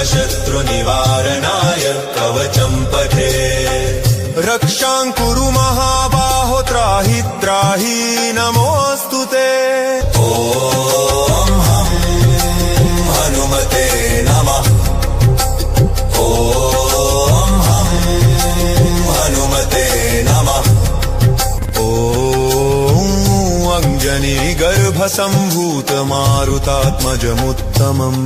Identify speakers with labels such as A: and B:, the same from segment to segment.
A: सर्वशत्रुनिवारणाय कवचं पठे।
B: रक्षां कुरु महाबाहो त्राहि त्राहि नमोऽस्तु ते।
A: ॐ हं हनुमते नमः। ॐ हं हनुमते नमः।
B: ॐ अञ्जनीगर्भसम्भूतमारुतात्मजमुत्तमम्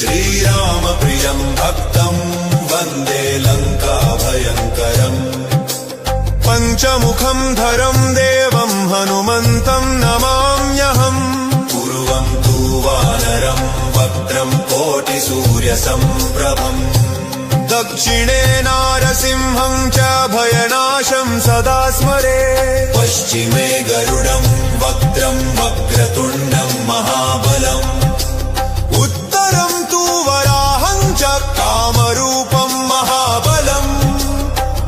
A: श्रीरामप्रियं भक्तं वन्दे लङ्काभयङ्करम्।
B: पञ्चमुखं धरं देवं हनुमन्तं नमाम्यहम्।
A: पूर्वं तु वानरं वक्त्रं कोटिसूर्यसम्प्रभम्।
B: दक्षिणे नारसिंहं च भयनाशं सदा स्मरे।
A: पश्चिमे गरुडं वक्त्रं वक्रतुण्डं महाबलम्।
B: उत्तरं तु वराहं च कामरूपं महाबलम्।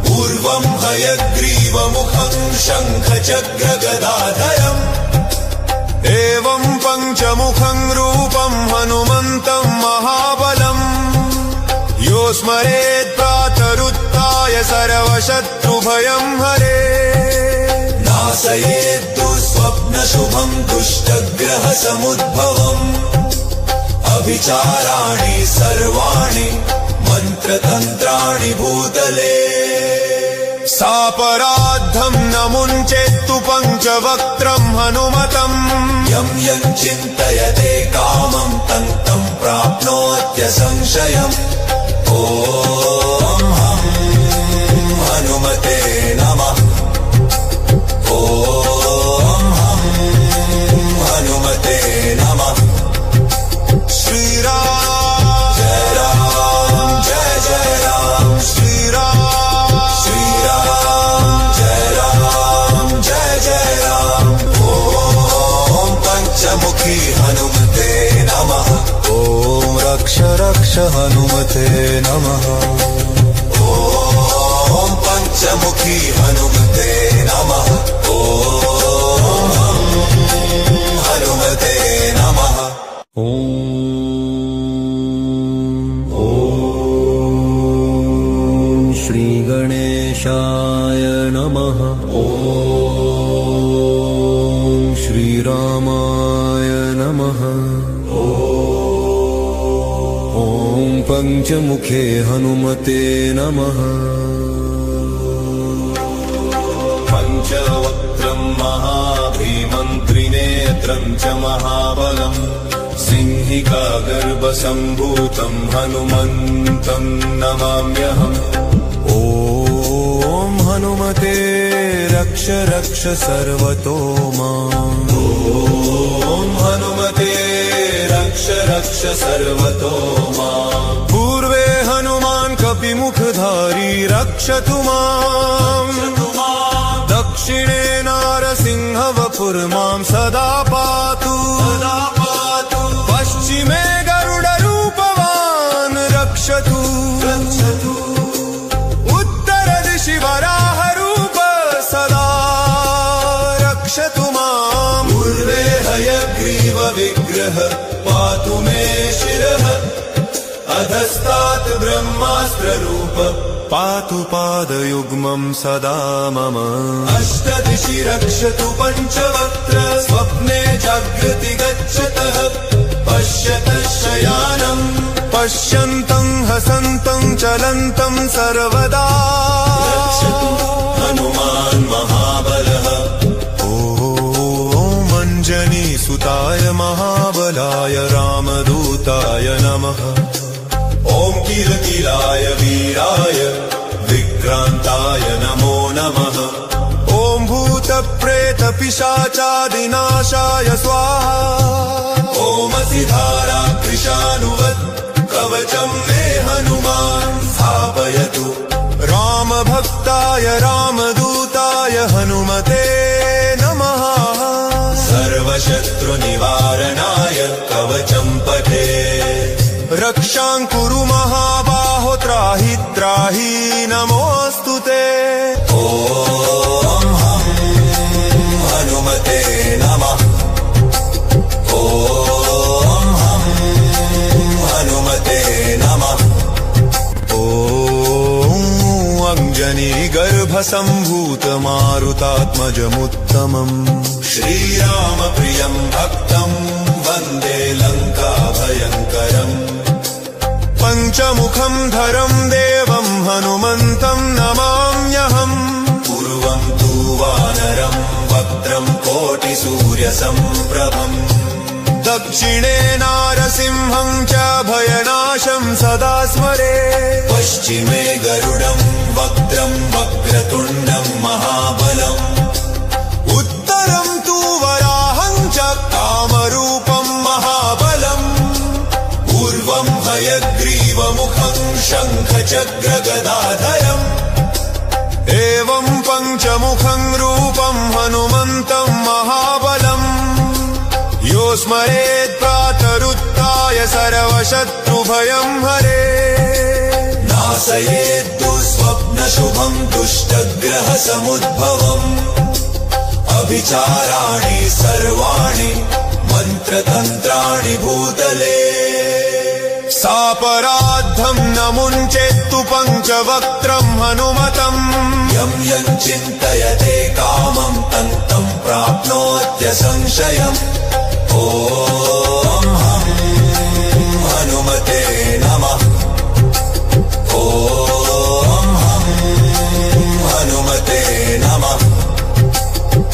A: पूर्वं हयग्रीवमुखं शङ्खचक्रगदाधरम्।
B: एवं पञ्चमुखं रूपं हनुमन्तं महाबलम्। यो स्मरेत् प्रातरुत्थाय सर्वशत्रुभयं हरे।
A: नाशयेत् दुःस्वप्नशुभं दुष्टग्रहसमुद्भवम्। अभिचाराणि सर्वाणि मन्त्रतन्त्राणि भूतले।
B: सापराद्धं न मुञ्चेत्तु पञ्चवक्त्रं हनुमतम्।
A: यं यं चिन्तयते कामं तं तं प्राप्नोत्यसंशयम्। ॐ हं हनुमते नमः। ॐ हं हनुमते नमः।
B: श्रीराम
A: जय राम जय जय राम।
B: श्रीराम
A: श्रीराम जय राम जय जय राम। ॐ पञ्चमुखी हनुमते नमः।
B: ॐ रक्ष रक्ष हनुमते नमः।
A: ॐ पञ्चमुखी हनुमते नमः। ॐ हनुमते नमः।
B: ॐ श्रीगणेशाय नमः। ॐ श्रीरामाय नमः। ॐ पञ्चमुखे हनुमते नमः।
A: पञ्चवक्त्रं महाभीमं त्रिनेत्रं च महाबलम्। सिंहिकागर्भसम्भूतं हनुमन्तं नमाम्यहम्।
B: ॐ हनुमते रक्ष रक्ष सर्वतो माम्।
A: ॐ हनुमते रक्ष रक्ष सर्वतो माम्।
B: पूर्वे हनुमान् कपिमुखधारी रक्षतु माम्। दक्षिणे नारसिंहवपुर्मां सदा पातु। पश्चिमे गरुडरूपवान् रक्षतु। उत्तरदिशि वराहरूप सदा रक्षतु माम्।
A: पूर्वे हयग्रीवविग्रह पातु मे शिरः। अधस्तात् ब्रह्मास्त्ररूप
B: पातु पादयुग्मं सदा मम।
A: अष्टदिशि रक्षतु पञ्चवक्त्र। स्वप्ने जागृति गच्छतः पश्यतः शयानम्।
B: पश्यन्तं हसन्तं चलन्तं सर्वदा
A: रक्षतु हनुमान् महाबलः।
B: ॐ अञ्जनीसुताय महाबलाय रामदूताय नमः।
A: ॐ किलकिलाय वीराय विक्रान्ताय नमो नमः।
B: ॐ भूतप्रेतपिशाचादिनाशाय स्वाहा।
A: ओमसि धारा कृशानुवत् कवचं मे हनुमान् स्थापयतु।
B: रामभक्ताय रामदूताय हनुमते नमः।
A: सर्वशत्रुनिवारणाय कवचं पठे।
B: रक्षां कुरु महाबाहो त्राहि त्राहि नमोऽस्तु ते।
A: ॐ हं हनुमते नमः। ॐ हं हनुमते नमः।
B: गर्भसम्भूतमारुतात्मजमुत्तमम्
A: श्रीरामप्रियं भक्तं वन्दे लङ्काभयङ्करम्
B: पञ्चमुखं धरं देवं हनुमन्तं नमाम्यहम्
A: पूर्वं तु वानरं वक्त्रं कोटिसूर्यसम्प्रभम्
B: दक्षिणे नारसिंहं च भयनाशं सदा स्मरे
A: पश्चिमे गरुडं वक्त्रं वक्रतुण्डं महाबलम्
B: उत्तरं तु वराहं च कामरूपं महाबलम्
A: पूर्वं हयग्रीवमुखं शङ्खचक्रगदाधरम्
B: एवं पञ्चमुखं रूपं हनुमन्तं महाबलम् यो स्मरेत् प्रातरुत्थाय सर्वशत्रुभयं हरे
A: नाशयेत् दुःस्वप्नशुभं दुष्टग्रहसमुद्भवम् अभिचाराणि सर्वाणि मन्त्रतन्त्राणि भूतले
B: सापराद्धं न मुञ्चेत्तु पञ्चवक्त्रं हनुमतम्
A: यं यं चिन्तयते कामं तं तं प्राप्नोत्यसंशयम् ॐ हं हनुमते नमः ॐ हं हनुमते नमः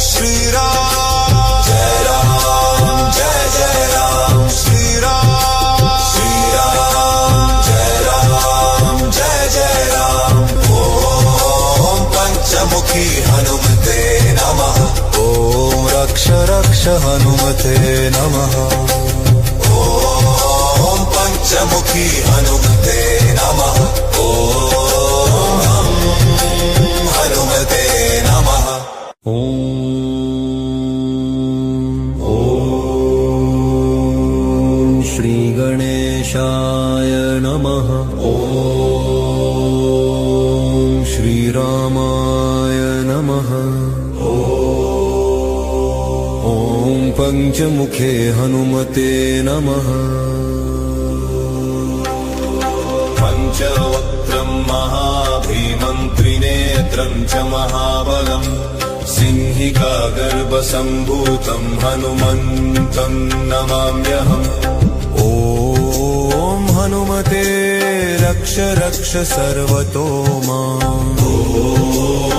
B: श्रीराम
A: जय राम जय जय राम
B: श्रीराम
A: श्रीराम जय राम जय जय राम ॐ पञ्चमुखी हनुमते नमः
B: ॐ रक्ष रक्ष हनुमते नमः
A: ॐ पञ्चमुखी हनुमते नमः ॐ हनुमते नमः
B: ॐ श्रीगणेशाय नमः ॐ श्रीरामाय नमः ॐ पञ्चमुखे हनुमते नमः
A: पञ्चवक्त्रं महाभीमं त्रिनेत्रं च महाबलम् सिंहिका गर्भसम्भूतं हनुमन्तं नमाम्यहम्
B: ॐ हनुमते रक्ष रक्ष सर्वतो माम्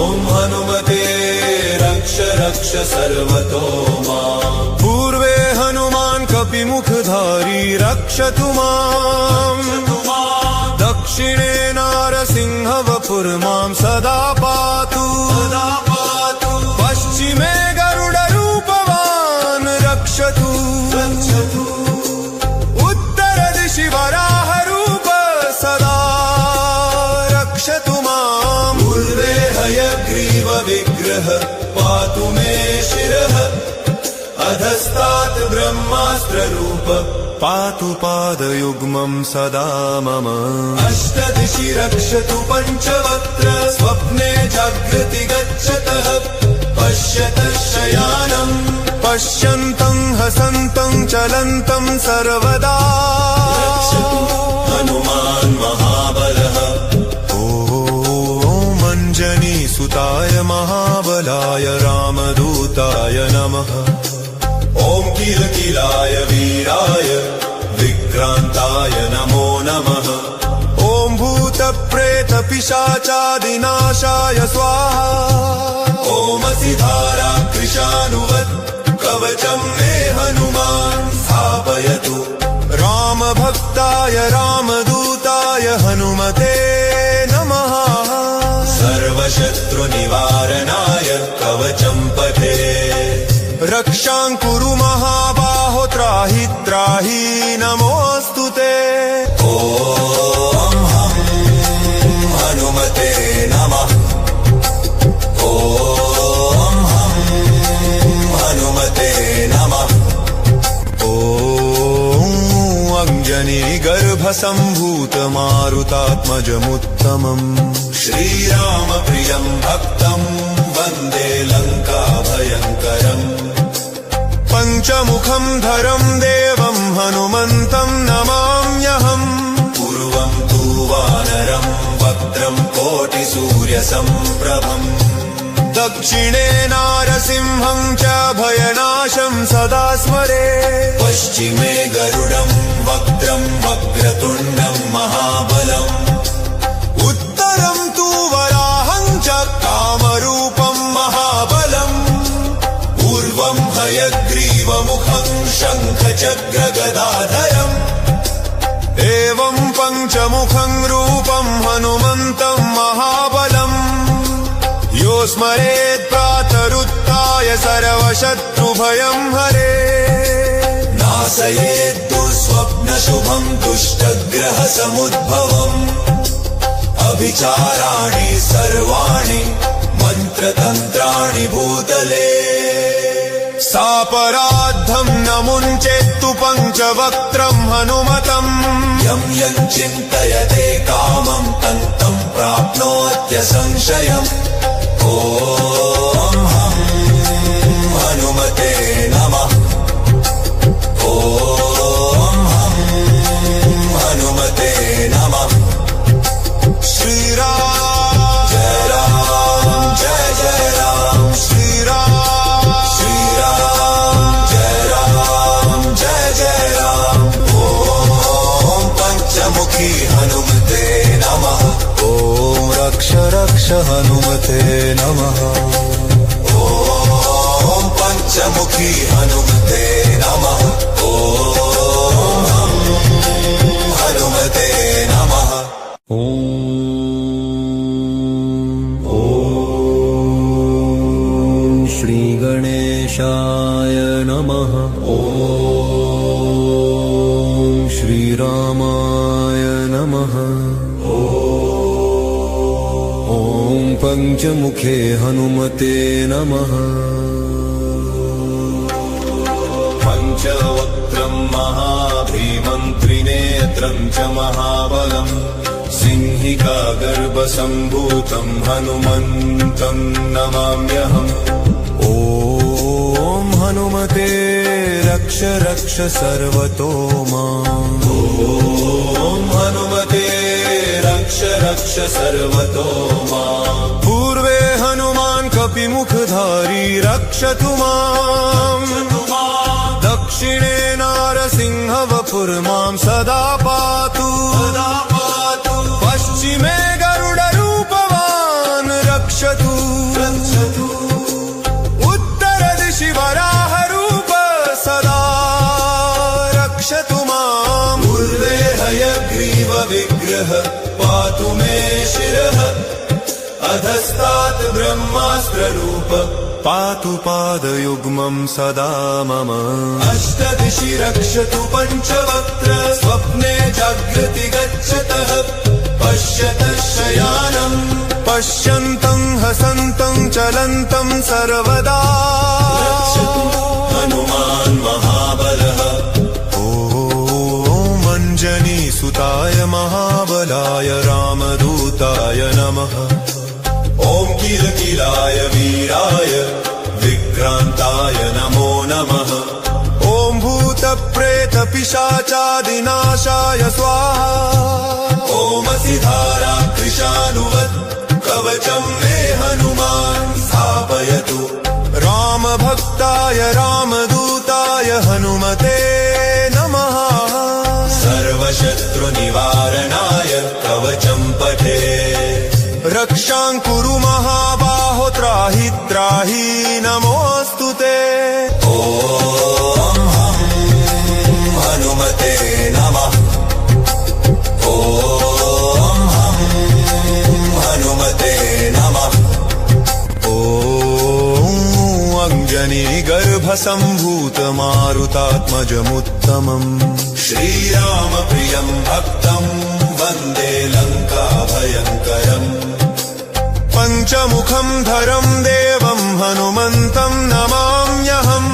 A: ॐ हनुमते रक्ष रक्ष सर्वतो माम्
B: पूर्वे हनुमान् कपिमुखधारी रक्षतु माम् दक्षिणे नारसिंहवपुर्मां सदा पातु पश्चिमे गरुडरूपवान् रक्षतु उत्तरदिशि वराहरूप सदा रक्षतु माम्
A: पूर्वे हयग्रीवविग्रह पातु मे शिरः अधस्तात् ब्रह्मास्त्ररूप
B: पातु पादयुग्मं सदा मम
A: अष्टदिशि रक्षतु पञ्चवक्त्र स्वप्ने जागृति गच्छतः पश्यतः शयानम्
B: पश्यन्तं हसन्तं चलन्तं सर्वदा
A: रक्षतु हनुमान् महाबलः
B: ॐ अञ्जनीसुताय महाबलाय रामदूताय नमः
A: ॐ किलकिलाय वीराय विक्रान्ताय नमो नमः
B: ॐ भूतप्रेतपिशाचादिनाशाय स्वाहा
A: ओमसि धारा कृशानुवत् कवचं मे हनुमान् स्थापयतु
B: रामभक्ताय रामदूताय हनुमते नमः
A: सर्वशत्रुनिवारणाय कवचं पठे
B: रक्षां कुरु महाबाहो त्राहि त्राहि नमोऽस्तु ते
A: ॐ हं हनुमते नमः ॐ हं हनुमते नमः
B: ॐ अञ्जनीगर्भसम्भूतमारुतात्मजमुत्तमम्
A: श्रीरामप्रियं भक्तं वन्दे लङ्काभयङ्करम्
B: पञ्चमुखं धरं देवं हनुमन्तं नमाम्यहम्
A: पूर्वं तु वानरं वक्त्रं कोटिसूर्य सूर्यसम्प्रभम्
B: दक्षिणे नारसिंहं च भयनाशं सदा स्मरे
A: पश्चिमे गरुडं वक्त्रं वक्रतुण्डं महाबलम्
B: उत्तरं तु वराहं च कामरूपं महाबलम्
A: पूर्वं हयग्रीवमुखं शङ्खचक्रगदाधरम्
B: एवं पञ्चमुखं रूपं हनुमन्तं महाबलम् यो स्मरेत् प्रातरुत्थाय सर्वशत्रुभयं हरे
A: नाशयेत् दुःस्वप्नशुभं दुष्टग्रहसमुद्भवम् अभिचाराणि सर्वाणि मन्त्रतन्त्राणि भूतले
B: सापराद्धं न मुञ्चेत्तु पञ्चवक्त्रं हनुमतम्
A: यं यं चिन्तयते कामं तं तं प्राप्नोत्यसंशयम् ॐ हं हनुमते नमः ॐ हं हनुमते नमः
B: श्रीराम
A: जय राम जय जय राम
B: श्रीराम
A: श्रीराम जय राम जय जय राम ॐ पञ्चमुखी हनुमते नमः
B: ॐ रक्ष रक्ष हनुमते नमः
A: ॐ पञ्चमुखी हनुमते नमः ॐ हनुमते नमः
C: ॐ श्रीगणेशाय नमः ॐ श्रीरामाय नमः ॐ पञ्चमुखे हनुमते नमः
A: पञ्चवक्त्रं महाभीमं त्रिनेत्रं च महाबलम् सिंहिका गर्भसम्भूतं हनुमन्तं नमाम्यहम्
B: ॐ हनुमते रक्ष रक्ष सर्वतो माम्
A: ॐ हनुमते रक्ष रक्ष सर्वतो माम्
B: पूर्वे हनुमान् कपिमुखधारी रक्षतु माम् दक्षिणे नारसिंह वपुर्मां सदा पातु पश्चिमे गरुडरूपवान् रक्षतु उत्तरदिशि वराहरूप सदा रक्षतु माम्
A: पूर्वे हयग्रीवविग्रह पातु मे शिरः अधस्तात् ब्रह्मास्त्ररूप
B: पातु पादयुग्मं सदा मम
A: अष्टदिशि रक्षतु पञ्चवक्त्र स्वप्ने जागृति गच्छतः पश्यतः शयानम्
B: पश्यन्तं हसन्तं चलन्तं सर्वदा
A: रक्षतु हनुमान् महाबलः
B: ॐ अञ्जनीसुताय महाबलाय रामदूताय नमः
A: ॐ किलकिलाय वीराय विक्रान्ताय नमो नमः
B: ॐ भूतप्रेतपिशाचादिनाशाय स्वाहा
A: ओमसि धारा कृशानुवत् कवचं मे हनुमान् स्थापयतु
B: रामभक्ताय रामदूताय हनुमते नमः
A: सर्वशत्रुनिवारणाय कवचं पठे
B: रक्षां महाबाहो त्राहि त्राहि नमोऽस्तु ते
A: ॐ हं हनुमते नमः ॐ हं हनुमते नमः
B: ॐ अञ्जनीगर्भसम्भूतमारुतात्मजमुत्तमम्
A: श्रीरामप्रियं भक्तं वन्दे लङ्काभयङ्करम्
B: पञ्चमुखं धरं देवं हनुमन्तं नमाम्यहम्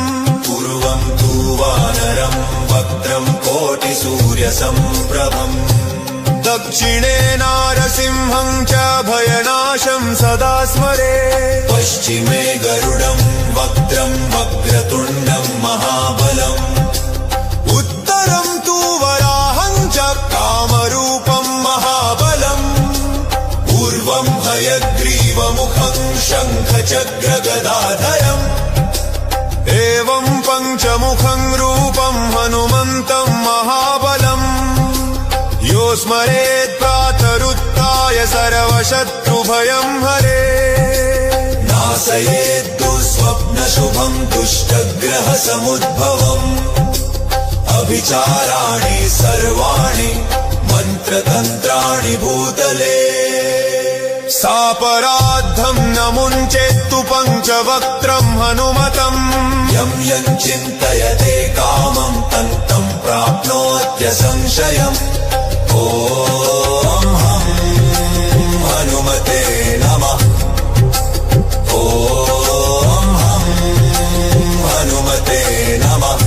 A: पूर्वं तु वानरं वक्त्रं कोटिसूर्यसम्प्रभम्
B: दक्षिणे नारसिंहं च भयनाशं सदा स्मरे
A: पश्चिमे गरुडं वक्त्रं वक्रतुण्डं महाबलम्
B: उत्तरं तु वराहं च कामरूपं महाबलम्
A: पूर्वं हयग्रीवमुखं शङ्खचक्रगदाधरम्
B: एवं पञ्चमुखं रूपं हनुमन्तं महाबलम् यो स्मरेत् प्रातरुत्थाय सर्वशत्रुभयं हरे
A: नाशयेत् दुःस्वप्नशुभम् दुष्टग्रहसमुद्भवम् अभिचाराणि सर्वाणि मन्त्रतन्त्राणि भूतले
B: सापराद्धं न मुञ्चेत्तु पञ्चवक्त्रं हनुमतम्
A: यं यं चिन्तयते कामं तं तं प्राप्नोत्य संशयम् ॐ हं हनुमते नमः ॐ हं हनुमते नमः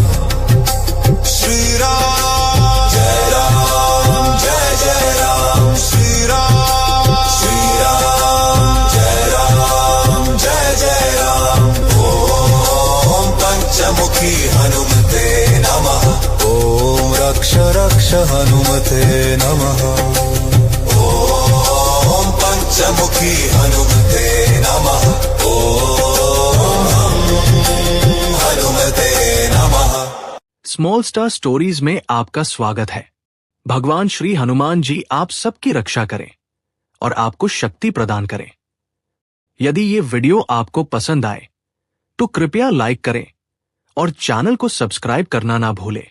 B: श्रीराम
A: जय राम जय जय राम
B: श्रीराम
A: श्रीराम जय राम जय जय राम ॐ पञ्चमुखी हनुमते नमः
C: ॐ रक्ष रक्ष हनुमते नमः
A: ॐ पञ्चमुखी हनुमते नमः ॐ हनुमते नमः।
D: स्मॉल स्टार स्टोरीज में आपका स्वागत है। भगवान श्री हनुमान जी आप सबकी रक्षा करें और आपको शक्ति प्रदान करें। यदि ये वीडियो आपको पसंद आए तो कृपया लाइक करें और चैनल को सब्सक्राइब करना ना भूलें।